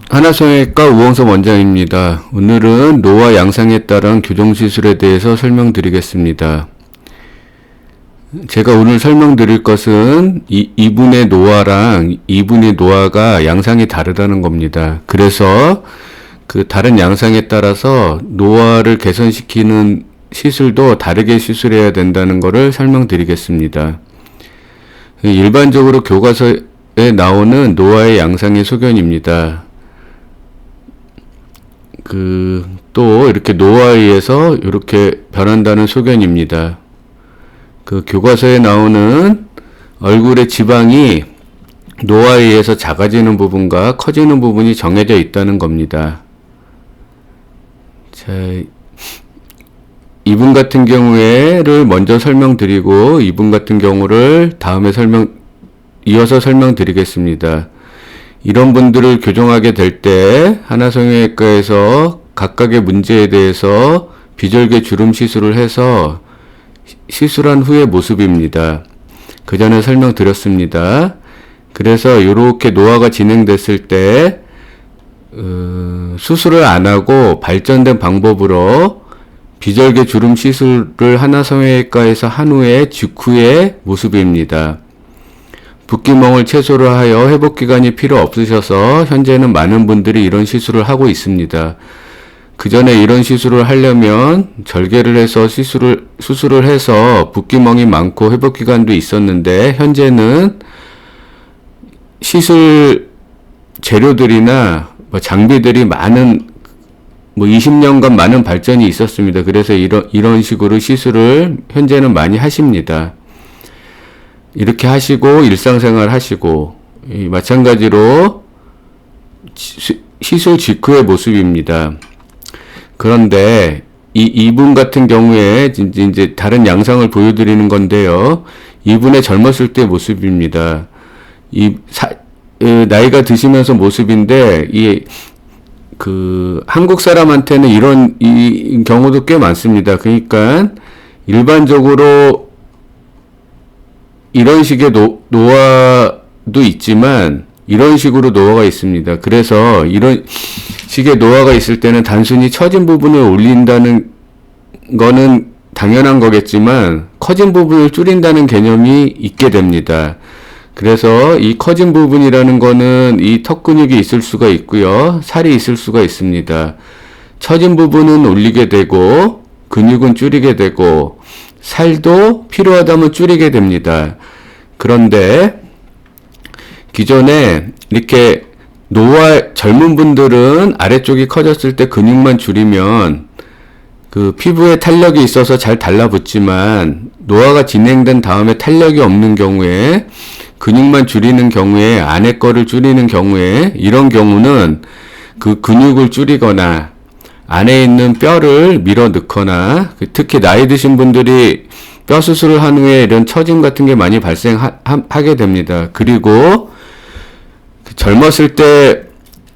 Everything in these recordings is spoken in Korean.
하나성형외과 우홍섭 원장입니다. 오늘은 노화 양상에 따른 교정시술에 대해서 설명드리겠습니다. 제가 오늘 설명드릴 것은 이분의 노화랑 이분의 노화가 양상이 다르다는 겁니다. 그래서 그 다른 양상에 따라서 노화를 개선시키는 시술도 다르게 시술해야 된다는 것을 설명드리겠습니다. 일반적으로 교과서에 나오는 노화의 양상의 소견입니다. 또 이렇게 노화에 의해서 이렇게 변한다는 소견입니다. 교과서에 나오는 얼굴의 지방이 노화에 의해서 작아지는 부분과 커지는 부분이 정해져 있다는 겁니다. 자, 이분 같은 경우에를 먼저 설명드리고 이분 같은 경우를 다음에 이어서 설명드리겠습니다. 이런 분들을 교정하게 될 때 하나성형외과에서 각각의 문제에 대해서 비절개 주름 시술을 해서 시술한 후의 모습입니다. 그 전에 설명드렸습니다. 그래서 이렇게 노화가 진행됐을 때 수술을 안 하고 발전된 방법으로 비절개 주름 시술을 하나성형외과에서 한 후에 직후의 모습입니다. 붓기멍을 최소로 하여 회복기간이 필요 없으셔서 현재는 많은 분들이 이런 시술을 하고 있습니다. 그 전에 이런 시술을 하려면 절개를 해서 수술을 해서 붓기멍이 많고 회복기간도 있었는데 현재는 시술 재료들이나 장비들이 많은 20년간 많은 발전이 있었습니다. 그래서 이런 식으로 시술을 현재는 많이 하십니다. 이렇게 하시고 일상생활 하시고 마찬가지로 시술 직후의 모습입니다. 그런데 이분 같은 경우에 이제 다른 양상을 보여드리는 건데요. 이분의 젊었을 때 모습입니다. 나이가 드시면서 모습인데 한국 사람한테는 이 경우도 꽤 많습니다. 그러니까 일반적으로 이런 식의 노화도 있지만 이런 식으로 노화가 있습니다. 그래서 이런 식의 노화가 있을 때는 단순히 처진 부분을 올린다는 거는 당연한 거겠지만 커진 부분을 줄인다는 개념이 있게 됩니다. 그래서 이 커진 부분이라는 거는 이 턱 근육이 있을 수가 있고요. 살이 있을 수가 있습니다. 처진 부분은 올리게 되고 근육은 줄이게 되고 살도 필요하다면 줄이게 됩니다. 그런데 기존에 이렇게 젊은 분들은 아래쪽이 커졌을 때 근육만 줄이면 피부에 탄력이 있어서 잘 달라붙지만 노화가 진행된 다음에 탄력이 없는 경우에 근육만 줄이는 경우에 안에 거를 줄이는 경우에 이런 경우는 근육을 줄이거나 안에 있는 뼈를 밀어 넣거나 특히 나이 드신 분들이 뼈 수술을 한 후에 이런 처짐 같은 게 많이 발생하게 됩니다. 그리고 젊었을 때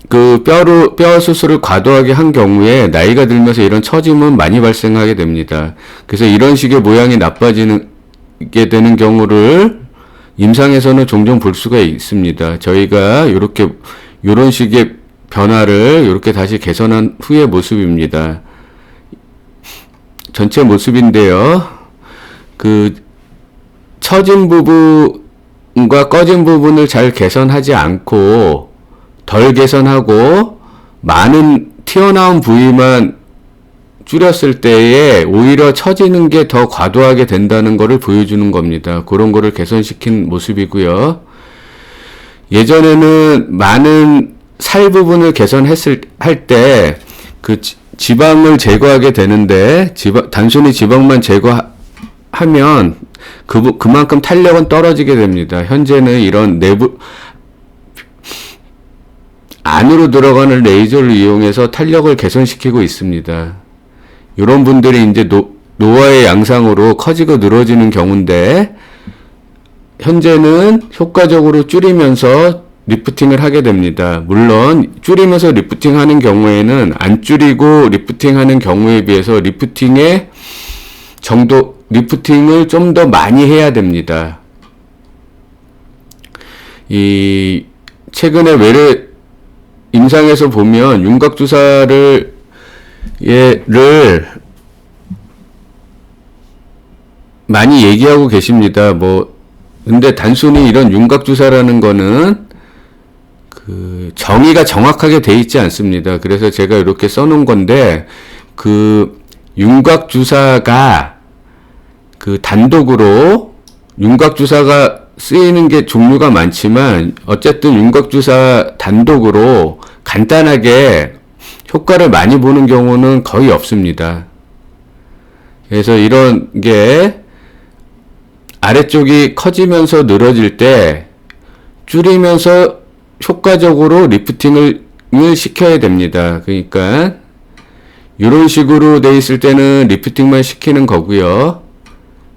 뼈 수술을 과도하게 한 경우에 나이가 들면서 이런 처짐은 많이 발생하게 됩니다. 그래서 이런 식의 모양이 나빠지게 되는 경우를 임상에서는 종종 볼 수가 있습니다. 저희가 이런 식의 변화를 이렇게 다시 개선한 후의 모습입니다. 전체 모습인데요. 처진 부분과 꺼진 부분을 잘 개선하지 않고 덜 개선하고 많은 튀어나온 부위만 줄였을 때에 오히려 처지는 게 더 과도하게 된다는 것을 보여주는 겁니다. 그런 거를 개선시킨 모습이고요. 예전에는 많은 살 부분을 할 때 지방을 제거하게 되는데 단순히 지방만 제거하면 그만큼 탄력은 떨어지게 됩니다. 현재는 이런 안으로 들어가는 레이저를 이용해서 탄력을 개선시키고 있습니다. 이런 분들이 이제 노화의 양상으로 커지고 늘어지는 경우인데 현재는 효과적으로 줄이면서 리프팅을 하게 됩니다. 물론 줄이면서 리프팅 하는 경우에는 안 줄이고 리프팅 하는 경우에 비해서 리프팅을 좀 더 많이 해야 됩니다. 최근에 임상에서 보면 윤곽주사를 많이 얘기하고 계십니다. 근데 단순히 이런 윤곽주사라는 거는 그 정의가 정확하게 돼 있지 않습니다. 그래서 제가 이렇게 써놓은 건데, 그 윤곽주사가 그 단독으로 윤곽주사가 쓰이는 게 종류가 많지만 어쨌든 윤곽주사 단독으로 간단하게 효과를 많이 보는 경우는 거의 없습니다. 그래서 이런 게 아래쪽이 커지면서 늘어질 때 줄이면서 효과적으로 리프팅을 시켜야 됩니다. 그러니까 이런 식으로 돼 있을 때는 리프팅만 시키는 거고요.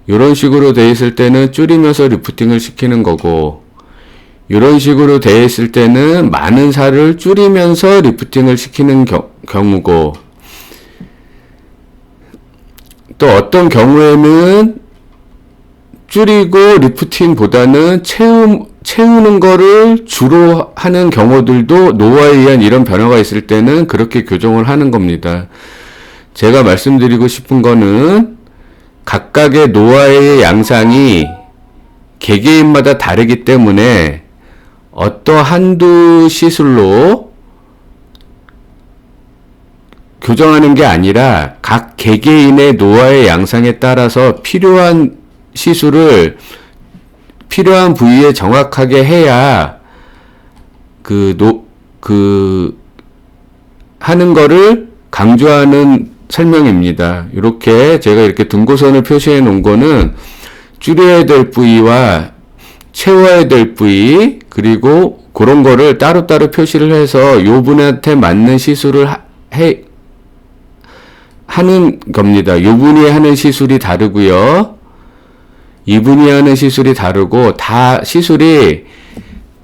이런 식으로 돼 있을 때는 줄이면서 리프팅을 시키는 거고, 이런 식으로 돼 있을 때는 많은 살을 줄이면서 리프팅을 시키는 경우고, 또 어떤 경우에는 줄이고 리프팅보다는 채우는 거를 주로 하는 경우들도 노화에 의한 이런 변화가 있을 때는 그렇게 교정을 하는 겁니다. 제가 말씀드리고 싶은 거는 각각의 노화의 양상이 개개인마다 다르기 때문에 한두 시술로 교정하는 게 아니라 각 개개인의 노화의 양상에 따라서 필요한 시술을 필요한 부위에 정확하게 해야 하는 거를 강조하는 설명입니다. 이렇게 제가 이렇게 등고선을 표시해 놓은 거는 줄여야 될 부위와 채워야 될 부위, 그리고 그런 거를 따로따로 표시를 해서 요 분한테 맞는 시술을 하는 겁니다. 요 분이 하는 시술이 다르고요. 이분이 하는 시술이 다르고, 다 시술이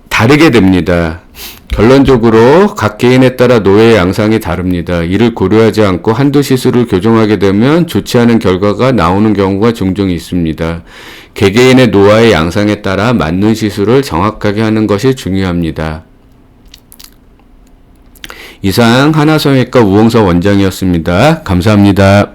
다르게 됩니다. 결론적으로 각 개인에 따라 노화의 양상이 다릅니다. 이를 고려하지 않고 한두 시술을 교정하게 되면 좋지 않은 결과가 나오는 경우가 종종 있습니다. 개개인의 노화의 양상에 따라 맞는 시술을 정확하게 하는 것이 중요합니다. 이상 한화성형외과 우홍서 원장이었습니다. 감사합니다.